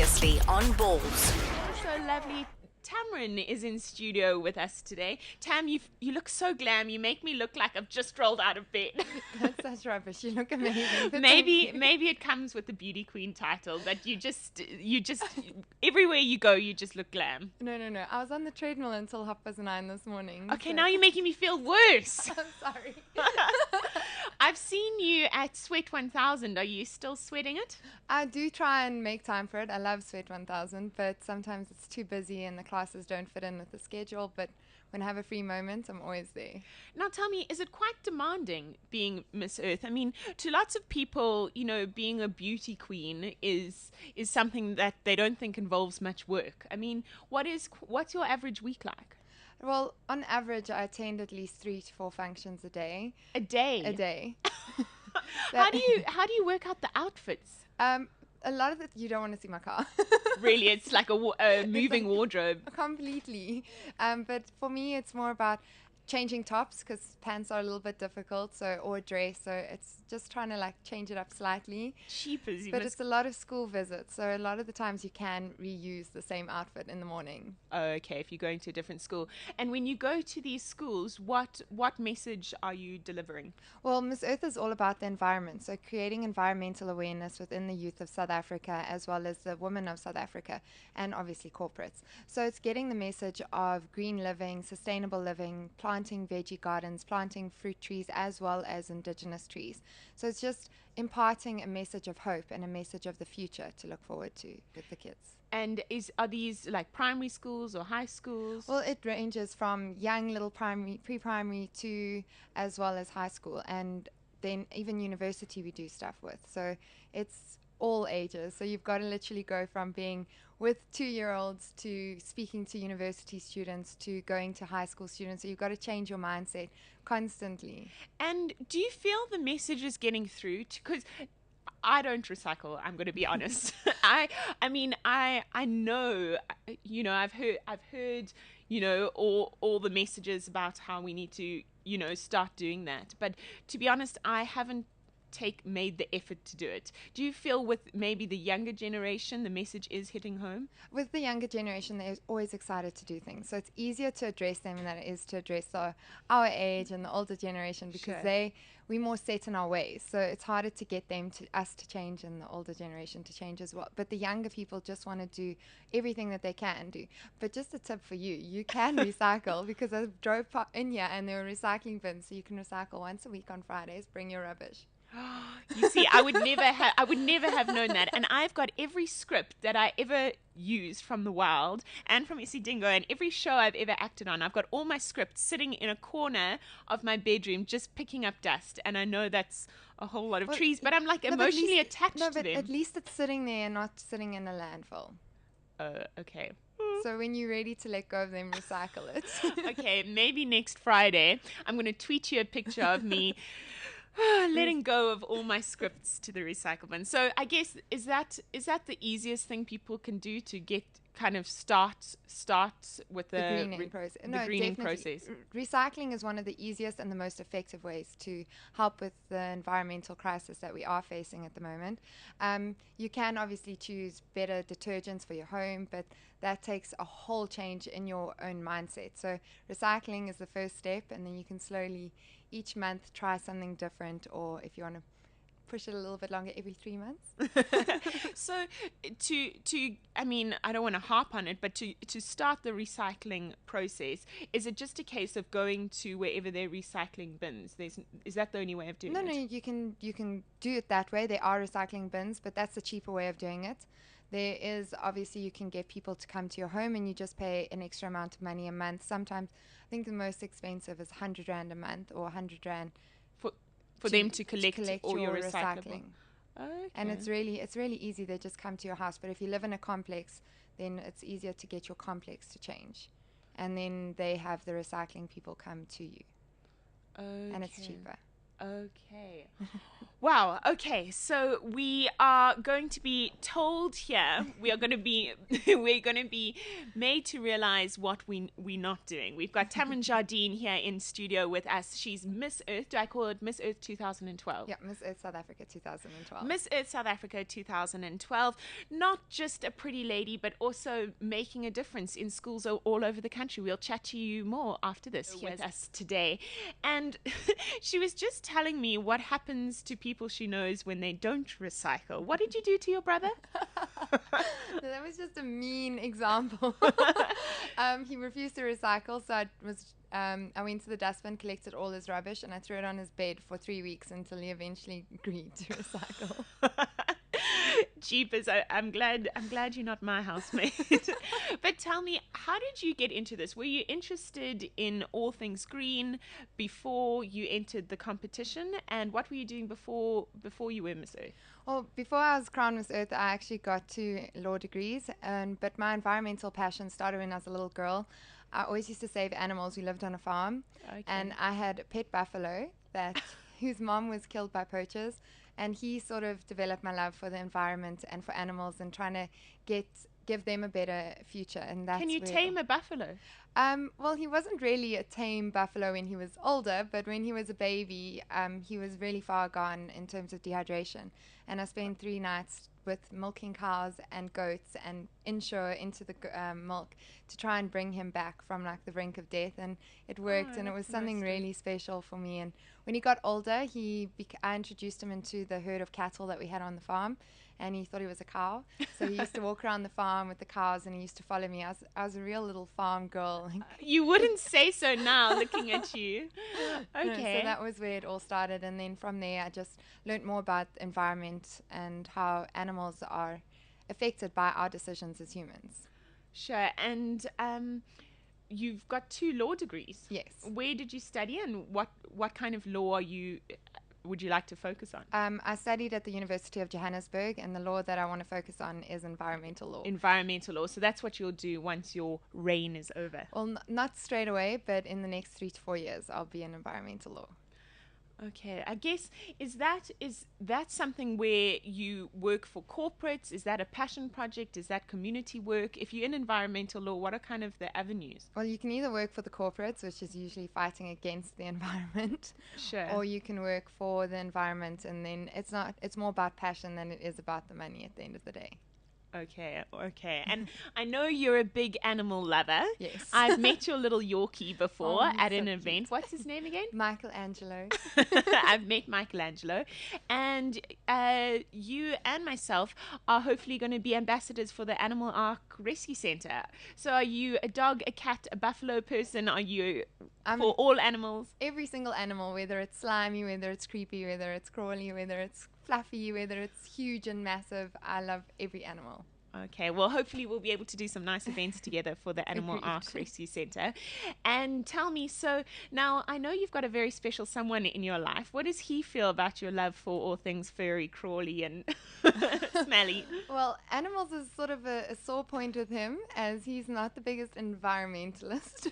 Previously on Balls. So lovely. Tamerin is in studio with us today. Tam, you look so glam. You make me look like I've just rolled out of bed. That's such rubbish. You look amazing. But maybe thank you. maybe it comes with the beauty queen title that you just everywhere you go you just look glam. No. I was on the treadmill until 9:30 this morning. Okay, so- now you're making me feel worse. I'm sorry. I've seen you at Sweat 1000. Are you still sweating it? I do try and make time for it. I love Sweat 1000, but sometimes it's too busy and the classes don't fit in with the schedule. But when I have a free moment, I'm always there. Now tell me, is it quite demanding being Miss Earth? I mean, to lots of people, being a beauty queen is something that they don't think involves much work. I mean, what's your average week like? Well, on average, I attend at least 3 to 4 functions a day. A day. A day. How do you work out the outfits? A lot of it, you don't want to see my car. Really, it's like a moving wardrobe. Completely. But for me, it's more about changing tops because pants are a little bit difficult, or a dress. So it's just trying to change it up slightly. Cheapers. But it's a lot of school visits. So a lot of the times you can reuse the same outfit in the morning. Oh, okay, if you're going to a different school. And when you go to these schools, what message are you delivering? Well, Miss Earth is all about the environment. So creating environmental awareness within the youth of South Africa, as well as the women of South Africa, and obviously corporates. So it's getting the message of green living, sustainable living, planting veggie gardens, planting fruit trees, as well as indigenous trees. So it's just imparting a message of hope and a message of the future to look forward to with the kids. And are these like primary schools or high schools? Well, it ranges from young little pre-primary to as well as high school, and then even university we do stuff with. So it's all ages. So you've got to literally go from being with 2-year-olds to speaking to university students to going to high school students. So you've got to change your mindset constantly. And do you feel the message is getting through? Because I don't recycle. I'm going to be honest. I know. I've heard. All the messages about how we need to start doing that. But to be honest, I haven't made the effort to do it. Do you feel with maybe the younger generation the message is hitting home? With the younger generation, they're always excited to do things. So it's easier to address them than it is to address our age and the older generation, because Sure. we're more set in our ways. So it's harder to get us to change and the older generation to change as well. But the younger people just want to do everything that they can do. But just a tip for you can recycle, because I drove in here and there were recycling bins. So you can recycle once a week on Fridays. Bring your rubbish. You see, I would never have known that. And I've got every script that I ever used from the wild and from Issy Dingo and every show I've ever acted on. I've got all my scripts sitting in a corner of my bedroom just picking up dust. And I know that's a whole lot of trees, but I'm emotionally attached to them. At least it's sitting there and not sitting in a landfill. Okay. So when you're ready to let go of them, recycle it. Okay, maybe next Friday I'm going to tweet you a picture of me letting go of all my scripts to the recycle bin. So I guess is that the easiest thing people can do to get kind of start with the greening process. The greening definitely. process. Recycling is one of the easiest and the most effective ways to help with the environmental crisis that we are facing at the moment. You can obviously choose better detergents for your home, but that takes a whole change in your own mindset. So recycling is the first step, and then you can slowly each month try something different, or if you want to push it a little bit longer, every 3 months. So I don't want to harp on it, but to start the recycling process, is it just a case of going to wherever they're recycling bins? Is that the only way of doing it? No, you can do it that way. There are recycling bins, but that's the cheaper way of doing it. There is, obviously, you can get people to come to your home and you just pay an extra amount of money a month. Sometimes, I think the most expensive is 100 Rand a month, or 100 Rand for them to collect all your recycling. recyclable. Okay. And it's really easy. They just come to your house. But if you live in a complex, then it's easier to get your complex to change. And then they have the recycling people come to you. Okay. And it's cheaper. Okay. Wow. Okay. So we are going to be told here. We are going to be we're going to be made to realize what we're not doing. We've got Tamerin Jardine here in studio with us. She's Miss Earth. Do I call it Miss Earth 2012? Yeah, Miss Earth South Africa 2012. Miss Earth South Africa 2012. Not just a pretty lady, but also making a difference in schools all over the country. We'll chat to you more after this here with us today. And she was just telling me what happens to people she knows when they don't recycle. What did you do to your brother? That was just a mean example. He refused to recycle, so I went to the dustbin, collected all his rubbish, and I threw it on his bed for 3 weeks until he eventually agreed to recycle. Jeepers, I'm glad you're not my housemate. But tell me, how did you get into this? Were you interested in all things green before you entered the competition? And what were you doing before you were Miss Earth? Well, before I was crowned Miss Earth, I actually got 2 law degrees, but my environmental passion started when I was a little girl. I always used to save animals. We lived on a farm, and I had a pet buffalo whose mom was killed by poachers, and he sort of developed my love for the environment and for animals and trying to give them a better future. And that's Can you tame a buffalo? Well, he wasn't really a tame buffalo when he was older, but when he was a baby, he was really far gone in terms of dehydration. And I spent 3 nights with milking cows and goats and inshore into the milk to try and bring him back from like the brink of death, and it worked, and it was something really special for me. And when he got older, I introduced him into the herd of cattle that we had on the farm, and he thought he was a cow, so he used to walk around the farm with the cows, and he used to follow me. I was a real little farm girl. You wouldn't say so now, looking at you. Okay. No, so that was where it all started, and then from there I just learned more about the environment and how animals are affected by our decisions as humans. Sure. And you've got 2 law degrees. Yes. Where did you study, and what kind of law would you like to focus on? I studied at the University of Johannesburg, and the law that I want to focus on is environmental law. Environmental law. So that's what you'll do once your reign is over. Well, not straight away, but in the next 3 to 4 years, I'll be in environmental law. Okay, I guess is that something where you work for corporates? Is that a passion project? Is that community work? If you're in environmental law, what are kind of the avenues? Well, you can either work for the corporates, which is usually fighting against the environment, sure, or you can work for the environment, and then it's more about passion than it is about the money at the end of the day. Okay. And I know you're a big animal lover. Yes. I've met your little Yorkie before at an event. Cute. What's his name again? Michelangelo. I've met Michelangelo. And you and myself are hopefully going to be ambassadors for the Animal Ark Rescue Center. So are you a dog, a cat, a buffalo person? Are you for all animals? Every single animal, whether it's slimy, whether it's creepy, whether it's crawly, whether it's fluffy, whether it's huge and massive. I love every animal. Okay, well, hopefully we'll be able to do some nice events together for the Animal Ark Rescue Center. And tell me, so now I know you've got a very special someone in your life. What does he feel about your love for all things furry, crawly, and smelly? Well, animals is sort of a sore point with him, as he's not the biggest environmentalist.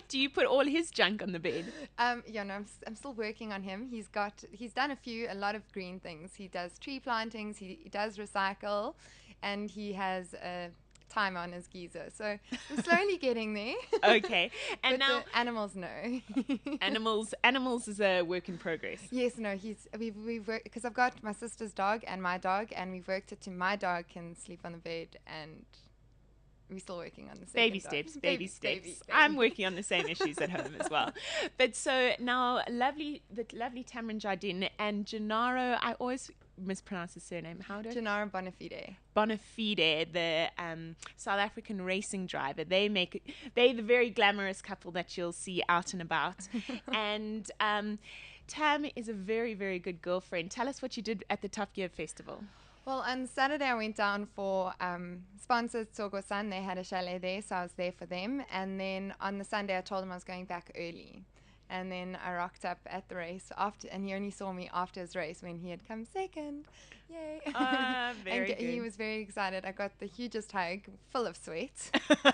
Do you put all his junk on the bed? Yeah, no, I'm still working on him. He's done a lot of green things. He does tree plantings, he does recycle, and he has a timer on his geyser. So I'm slowly getting there. Okay. And but now the animals, no. Animals is a work in progress. Yes, no, we've worked, because I've got my sister's dog and my dog, and we've worked it to my dog can sleep on the bed, and we're still working on the same baby steps. I'm working on the same issues at home as well. But so now the lovely Tamerin Jardine and Gennaro, I always mispronounce his surname. How do Gennaro Bonafide, the South African racing driver. They're the very glamorous couple that you'll see out and about. And Tam is a very, very good girlfriend. Tell us what you did at the Top Gear Festival. Well, on Saturday I went down for sponsors Tsogo-san. They had a chalet there, so I was there for them. And then on the Sunday I told him I was going back early. And then I rocked up at the race and he only saw me after his race when he had come second. Yay. And Very and he good. was very excited. I got the hugest hug, full of sweat.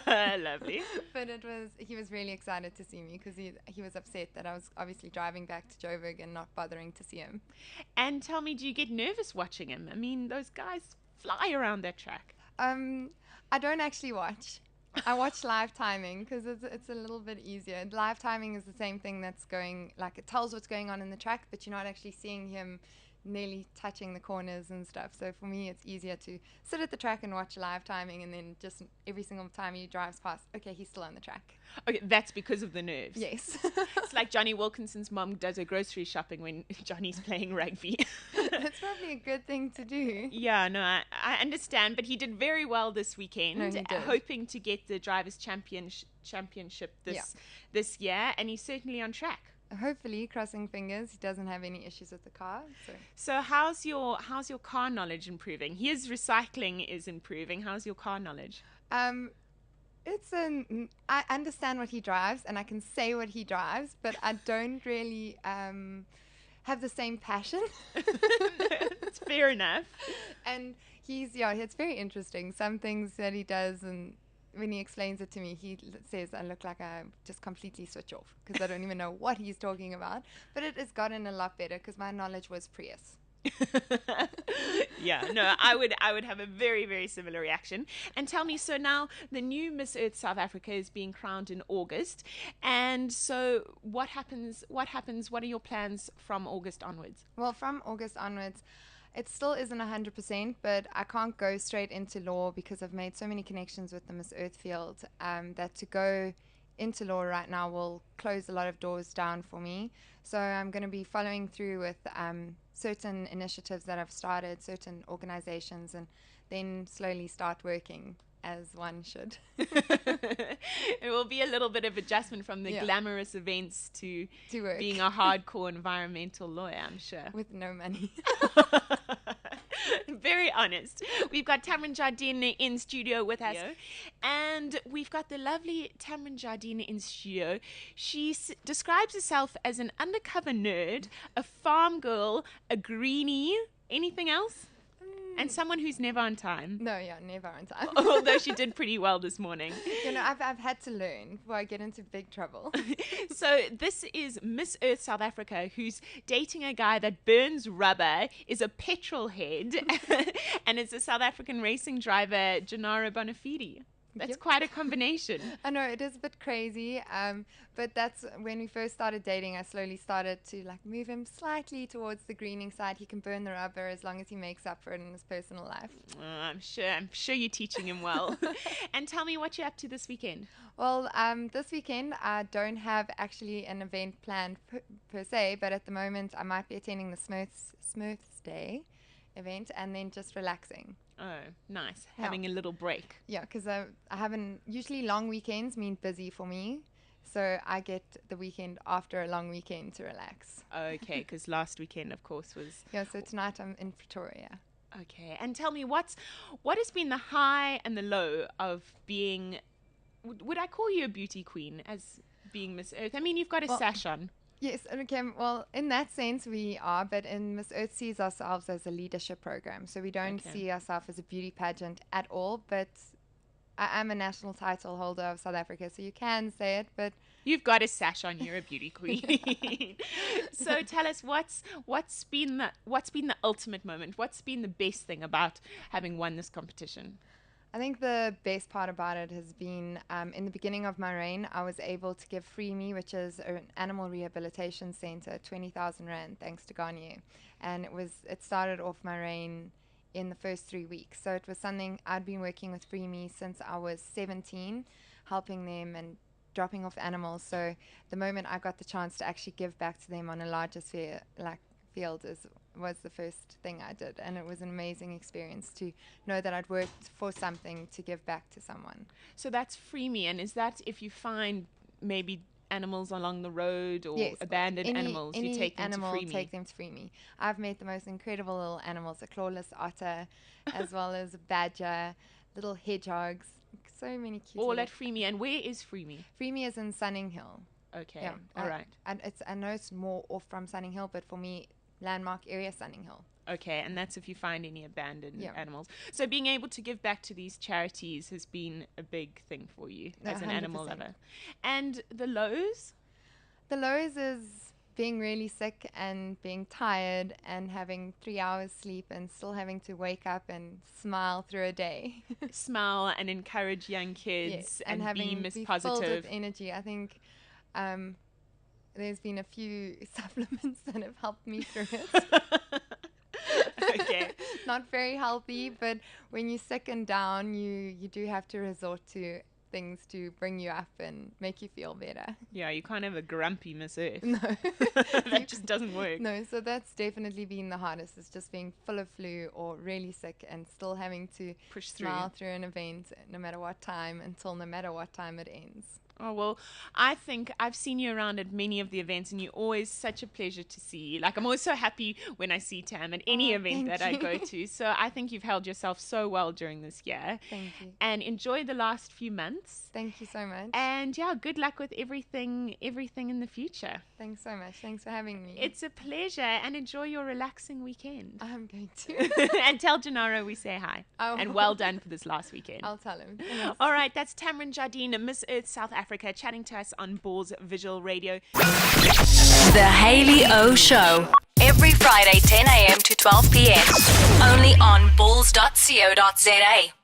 Lovely. But he was really excited to see me because he was upset that I was obviously driving back to Joburg and not bothering to see him. And tell me, do you get nervous watching him? I mean, those guys fly around that track. I don't actually watch. I watch live timing because it's a little bit easier. Live timing is the same thing that's going, like it tells what's going on in the track, but you're not actually seeing him nearly touching the corners and stuff. So for me, it's easier to sit at the track and watch live timing, and then just every single time he drives past, okay, he's still on the track. Okay, that's because of the nerves. Yes. It's like Johnny Wilkinson's mom does her grocery shopping when Johnny's playing rugby. That's probably a good thing to do. Yeah, no, I understand, but he did very well this weekend, No, he did. hoping to get the Drivers' Championship this year, and he's certainly on track. Hopefully, crossing fingers, he doesn't have any issues with the car. So how's your car knowledge improving? His recycling is improving. How's your car knowledge? I understand what he drives and I can say what he drives, but I don't really have the same passion. It's fair enough. And it's very interesting. Some things that he does, and when he explains it to me, he says I look like I just completely switch off because I don't even know what he's talking about. But it has gotten a lot better because my knowledge was Prius. Yeah, no, I would have a very, very similar reaction. And tell me, so now the new Miss Earth South Africa is being crowned in August, and so what happens? What are your plans from August onwards? Well, from August onwards, it still isn't 100%, but I can't go straight into law because I've made so many connections with the Miss Earth field that to go into law right now will close a lot of doors down for me. So I'm going to be following through with certain initiatives that I've started, certain organizations, and then slowly start working as one should. It will be a little bit of adjustment from the glamorous events to being a hardcore environmental lawyer, I'm sure. With no money. Very honest. We've got Tamerin Jardine in studio with us, and we've got the lovely Tamerin Jardine in studio. She describes herself as an undercover nerd, a farm girl, a greenie. Anything else? And someone who's never on time. No, never on time. Although she did pretty well this morning. I've had to learn before I get into big trouble. So this is Miss Earth South Africa, who's dating a guy that burns rubber, is a petrol head, and is a South African racing driver, Gennaro Bonafide. That's quite a combination. I know, it is a bit crazy, but that's when we first started dating. I slowly started to move him slightly towards the greening side. He can burn the rubber as long as he makes up for it in his personal life. I'm sure you're teaching him well. And tell me what you're up to this weekend. Well, this weekend I don't have actually an event planned per se, but at the moment I might be attending the Smurfs Day event and then just relaxing. Oh, nice. Having a little break. Yeah, because I haven't, usually long weekends mean busy for me. So I get the weekend after a long weekend to relax. Okay, because last weekend, of course, was... Yeah, so tonight I'm in Pretoria. Okay, and tell me, what has been the high and the low of being... Would I call you a beauty queen as being Miss Earth? I mean, you've got a sash on. Yes, okay, well, in that sense we are, but in Miss Earth sees ourselves as a leadership program, so we don't see ourselves as a beauty pageant at all, but I am a national title holder of South Africa, so you can say it, but... You've got a sash on, you're a beauty queen. So tell us, what's been the ultimate moment? What's been the best thing about having won this competition? I think the best part about it has been in the beginning of my reign, I was able to give Free Me, which is an animal rehabilitation center, 20,000 Rand, thanks to Garnier. And it started off my reign in the first 3 weeks. So it was something I'd been working with Free Me since I was 17, helping them and dropping off animals. So the moment I got the chance to actually give back to them on a larger sphere, field was the first thing I did, and it was an amazing experience to know that I'd worked for something to give back to someone. So that's Free Me, and is that if you find maybe animals along the road or abandoned animals, you take them to Free Me? Take them to Free Me. I've met the most incredible little animals, a clawless otter, as well as a badger, little hedgehogs, so many cute. All at Free Me. And where is Free Me? Free Me is in Sunning Hill. Okay, yeah, all right. And I know it's more off from Sunning Hill, but for me, landmark area Sunning Hill. Okay, and that's if you find any abandoned Yeah. animals. So being able to give back to these charities has been a big thing for you as an animal 100%. lover. And the lows? The lows is being really sick and being tired and having 3 hours sleep and still having to wake up and smile through a day. Smile and encourage young kids Yes, and having be be filled positive. with energy. I think there's been a few supplements that have helped me through it. Okay. Not very healthy, but when you're sick and down, you do have to resort to things to bring you up and make you feel better. Yeah, you can't have a grumpy Miss Earth. No. That just doesn't work. No, so that's definitely been the hardest, is just being full of flu or really sick and still having to Push through. smile through an event no matter what time until no matter what time it ends. Oh, well, I think I've seen you around at many of the events, and you're always such a pleasure to see. Like, I'm always so happy when I see Tam at any event that I go to. So I think you've held yourself so well during this year. Thank you. And enjoy the last few months. Thank you so much. And yeah, good luck with everything in the future. Thanks so much. Thanks for having me. It's a pleasure, and enjoy your relaxing weekend. I'm going to. And tell Gennaro we say hi. I And will. well done for this last weekend. I'll tell him. Thanks. All right, that's Tamerin Jardine, Miss Earth South Africa, chatting to us on Balls Visual Radio. The Hayley O Show. Every Friday, 10 a.m. to 12 p.m. Only on balls.co.za.